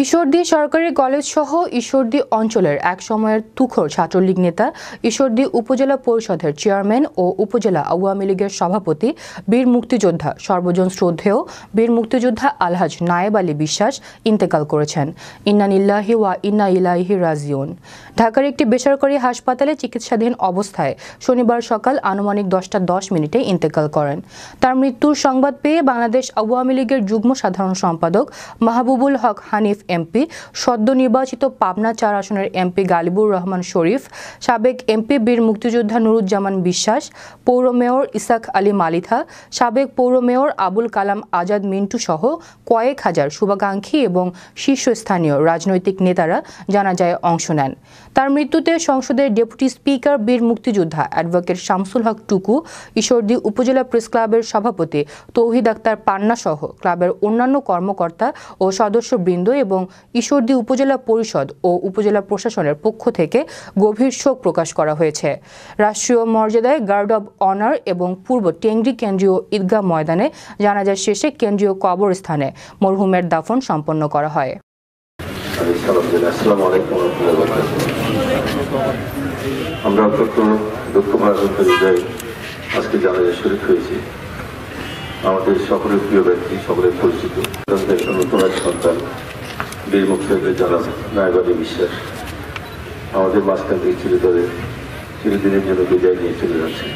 ঈশ্বরদী সরকারি কলেজ সহ ঈশ্বরদী অঞ্চলের এক সময়ের তুখোর ছাত্রলীগ নেতা, ঈশ্বরদী উপজেলা পরিষদের চেয়ারম্যান ও উপজেলা আওয়ামী লীগের সভাপতি বীর মুক্তিযোদ্ধা সর্বজন শ্রদ্ধেয় বীর মুক্তিযোদ্ধা আলহাজ নায়েব আলী বিশ্বাস ইন্তেকাল করেছেন। ইন্না লিল্লাহি ওয়া ইন্না ইলাইহি রাজিউন। ঢাকার একটি বেসরকারি হাসপাতালে চিকিৎসাধীন অবস্থায় শনিবার সকাল আনুমানিক 10:10 ইন্তেকাল করেন। তার মৃত্যুর সংবাদ পেয়ে বাংলাদেশ আওয়ামী লীগের যুগ্ম সাধারণ সম্পাদক মাহবুবুল হক হানিফ এমপি, সদ্য নির্বাচিত পাবনা 4 আসনের এমপি গালিবুর রহমান শরীফ, সাবেক এমপি বীর মুক্তিযোদ্ধা নুরুজ্জামান বিশ্বাস, পৌর মেয়র ইসাক আলী মালিথা, সাবেক পৌর মেয়র আবুল কালাম আজাদ মিন্টু সহ কয়েক হাজার শুভাকাঙ্ক্ষী এবং শীর্ষস্থানীয় রাজনৈতিক নেতারা জানাজায় অংশ নেন। তার মৃত্যুতে সংসদের ডেপুটি স্পিকার বীর মুক্তিযোদ্ধা অ্যাডভোকেট শামসুল হক টুকু, ঈশ্বরদী উপজেলা প্রেস ক্লাবের সভাপতি তৌহিদ আক্তার পান্না সহ ক্লাবের অন্যান্য কর্মকর্তা ও সদস্যবৃন্দ এবং ঈশ্বরদী উপজেলা পরিষদ ও উপজেলা প্রশাসনের পক্ষ থেকে গভীর শোক প্রকাশ করা হয়েছে। রাষ্ট্রীয় মর্যাদায় গার্ড অব অনার এবং পূর্ব টেংরি কেন্দ্রীয় ঈদগাহ ময়দানে জানাজা শেষে কেন্দ্রীয় কবরস্থানে মরহুমের দাফন সম্পন্ন করা হয়। আমরা অত্যন্ত আজকে জানাজা শরীক হয়েছি। আমাদের সকলের প্রিয় ব্যক্তি, সকলের পরিচিত নতুন এক সন্তান বীর মুক্তিযোদ্ধা জনাব নায়েব আলী বিশ্বাস আমাদের মাঝখান থেকে চিরদিনের জন্য বিদায় নিয়ে চলে যাচ্ছে।